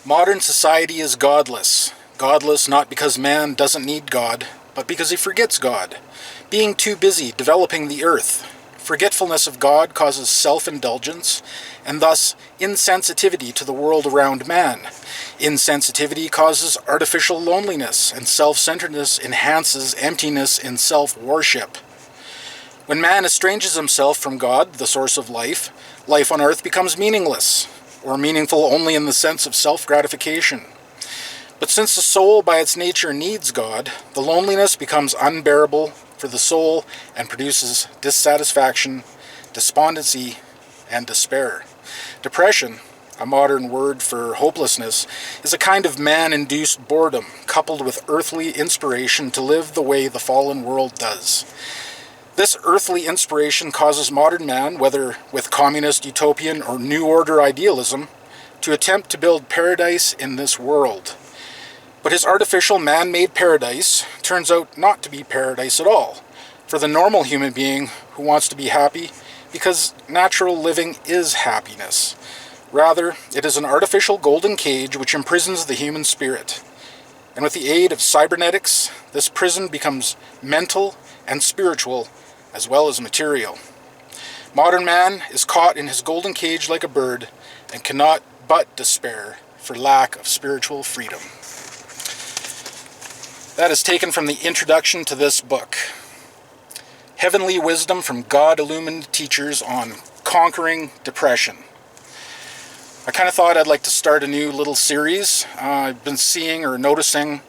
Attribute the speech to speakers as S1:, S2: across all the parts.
S1: Modern society is godless. Godless not because man doesn't need God, but because he forgets God, being too busy developing the earth. Forgetfulness of God causes self-indulgence, and thus insensitivity to the world around man. Insensitivity causes artificial loneliness, and self-centeredness enhances emptiness in self-worship. When man estranges himself from God, the source of life, life on earth becomes meaningless, or meaningful only in the sense of self-gratification. But since the soul by its nature needs God, the loneliness becomes unbearable for the soul and produces dissatisfaction, despondency, and despair. Depression, a modern word for hopelessness, is a kind of man-induced boredom coupled with earthly inspiration to live the way the fallen world does. This earthly inspiration causes modern man, whether with communist, utopian, or New Order idealism, to attempt to build paradise in this world. But his artificial man-made paradise turns out not to be paradise at all, for the normal human being who wants to be happy, because natural living is happiness. Rather, it is an artificial golden cage which imprisons the human spirit. And with the aid of cybernetics, this prison becomes mental and spiritual, as well as material. Modern man is caught in his golden cage like a bird, and cannot but despair for lack of spiritual freedom. That is taken from the introduction to this book. Heavenly wisdom from God-illumined teachers on conquering depression. I kind of thought I'd like to start a new little series. I've been seeing or noticing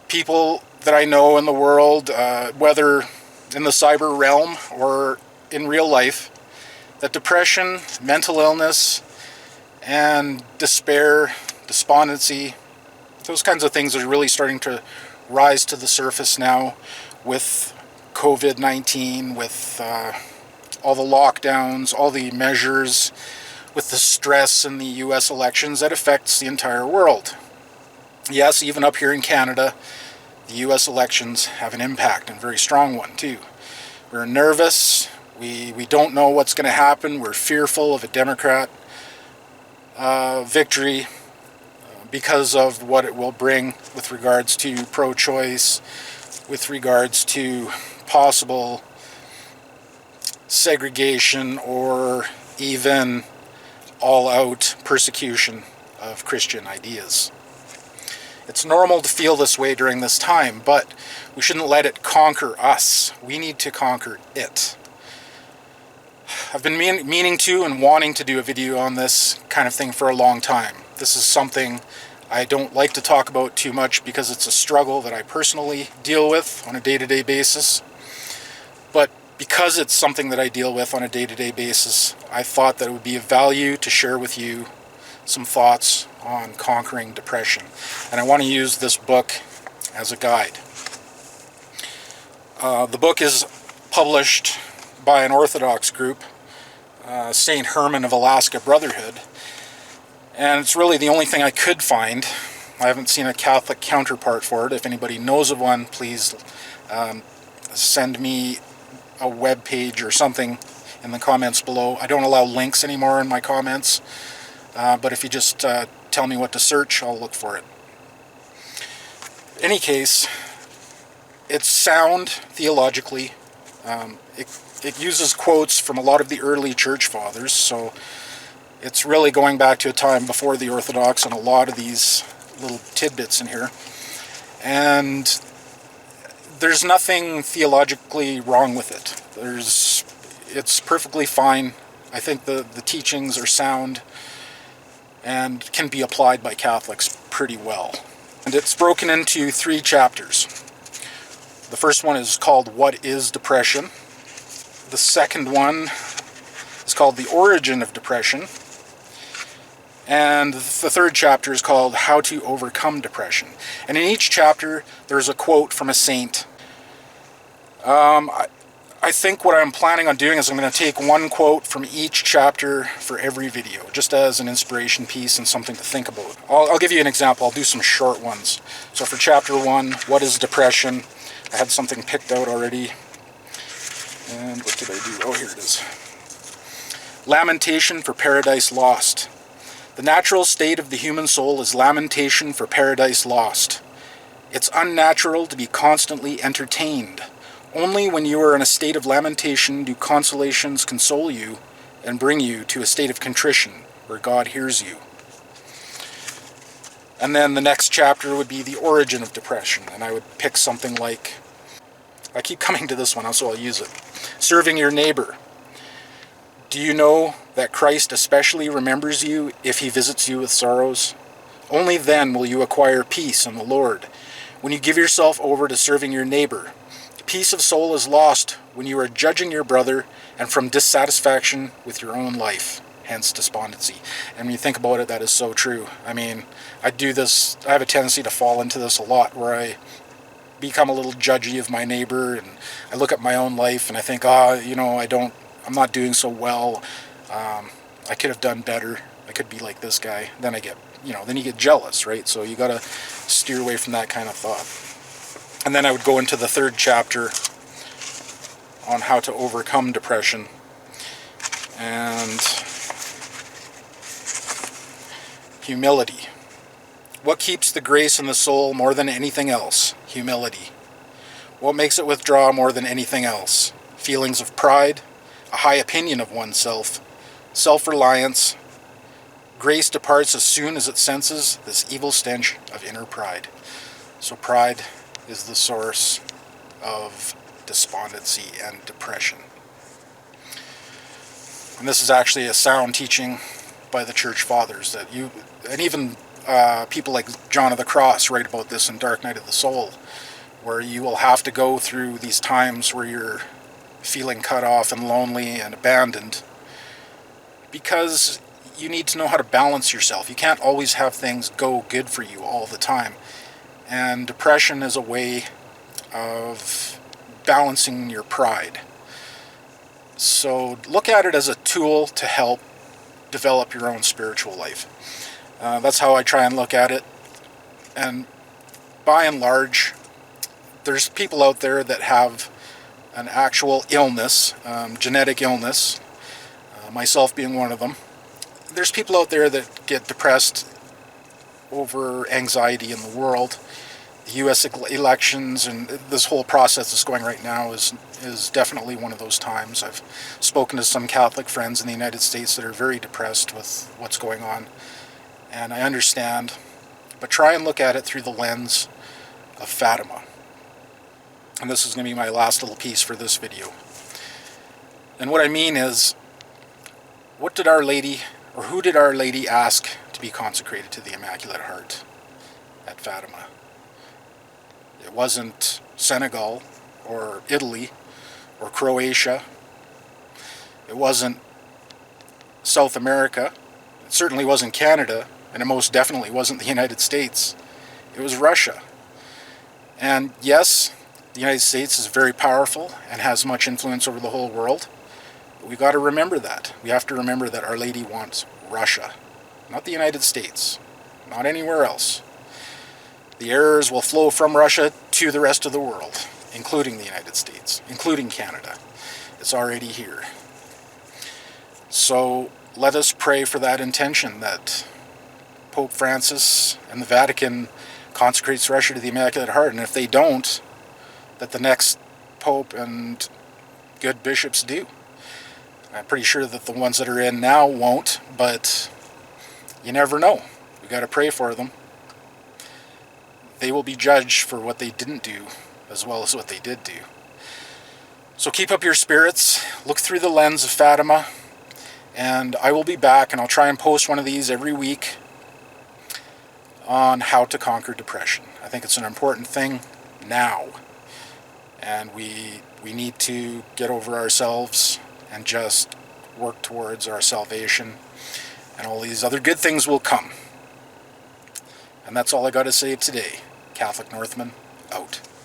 S1: people that I know in the world, whether in the cyber realm or in real life, that depression, mental illness, and despair, despondency, those kinds of things are really starting to rise to the surface now with COVID-19, with all the lockdowns, all the measures, with the stress in the US elections that affects the entire world. Yes, even up here in Canada, the US elections have an impact, and a very strong one too. We're nervous, we don't know what's going to happen, we're fearful of a Democrat victory, because of what it will bring with regards to pro-choice, with regards to possible segregation or even all-out persecution of Christian ideas. It's normal to feel this way during this time, but we shouldn't let it conquer us. We need to conquer it. I've been meaning to and wanting to do a video on this kind of thing for a long time. This is something I don't like to talk about too much because it's a struggle that I personally deal with on a day-to-day basis. But because it's something that I deal with on a day-to-day basis, I thought that it would be of value to share with you some thoughts on conquering depression. And I want to use this book as a guide. The book is published by an Orthodox group, St. Herman of Alaska Brotherhood. And it's really the only thing I could find. I haven't seen a Catholic counterpart for it. If anybody knows of one, please send me a web page or something in the comments below. I don't allow links anymore in my comments, but if you just tell me what to search, I'll look for it. In any case, it's sound theologically. It uses quotes from a lot of the early church fathers, so it's really going back to a time before the Orthodox and a lot of these little tidbits in here. And there's nothing theologically wrong with it. It's perfectly fine. I think the teachings are sound and can be applied by Catholics pretty well. And it's broken into 3 chapters. The first one is called What is Depression? The second one is called The Origin of Depression. And the third chapter is called How to Overcome Depression. And in each chapter, there's a quote from a saint. I think what I'm planning on doing is I'm going to take one quote from each chapter for every video, just as an inspiration piece and something to think about. I'll give you an example. I'll do some short ones. So for chapter 1, What is Depression? I had something picked out already. And what did I do? Oh, here it is. Lamentation for Paradise Lost. The natural state of the human soul is lamentation for paradise lost. It's unnatural to be constantly entertained. Only when you are in a state of lamentation do consolations console you and bring you to a state of contrition where God hears you. And then the next chapter would be the origin of depression, and I would pick something like, I keep coming to this one, so I'll use it. Serving your neighbor. Do you know that Christ especially remembers you if he visits you with sorrows? Only then will you acquire peace in the Lord. When you give yourself over to serving your neighbor, peace of soul is lost when you are judging your brother and from dissatisfaction with your own life, hence despondency. And when you think about it, that is so true. I mean, I do this, I have a tendency to fall into this a lot, where I become a little judgy of my neighbor, and I look at my own life and I think, I'm not doing so well. I could have done better. I could be like this guy. Then then you get jealous, right? So you got to steer away from that kind of thought. And then I would go into the third chapter on how to overcome depression. And humility. What keeps the grace in the soul more than anything else? Humility. What makes it withdraw more than anything else? Feelings of pride, a high opinion of oneself, self-reliance. Grace departs as soon as it senses this evil stench of inner pride. So pride is the source of despondency and depression. And this is actually a sound teaching by the church fathers, and even people like John of the Cross write about this in Dark Night of the Soul, where you will have to go through these times where you're feeling cut off and lonely and abandoned, because you need to know how to balance yourself. You can't always have things go good for you all the time. And depression is a way of balancing your pride. So look at it as a tool to help develop your own spiritual life. That's how I try and look at it. And by and large, there's people out there that have an actual illness, genetic illness, myself being one of them. There's people out there that get depressed over anxiety in the world. The U.S. elections and this whole process that's going right now is definitely one of those times. I've spoken to some Catholic friends in the United States that are very depressed with what's going on, and I understand, but try and look at it through the lens of Fatima. And this is going to be my last little piece for this video. And what I mean is, what did Our Lady, or who did Our Lady ask to be consecrated to the Immaculate Heart at Fatima? It wasn't Senegal or Italy or Croatia. It wasn't South America. It certainly wasn't Canada, and it most definitely wasn't the United States. It was Russia. And yes, the United States is very powerful and has much influence over the whole world. But we've got to remember that. We have to remember that Our Lady wants Russia, not the United States, not anywhere else. The errors will flow from Russia to the rest of the world, including the United States, including Canada. It's already here. So let us pray for that intention, that Pope Francis and the Vatican consecrates Russia to the Immaculate Heart, and if they don't, that the next Pope and good bishops do. I'm pretty sure that the ones that are in now won't, but you never know. We've got to pray for them. They will be judged for what they didn't do as well as what they did do. So keep up your spirits, look through the lens of Fatima, and I will be back, and I'll try and post one of these every week on how to conquer depression. I think it's an important thing now, and we need to get over ourselves and just work towards our salvation, and all these other good things will come. And that's all I got to say today. Catholic Northman, out.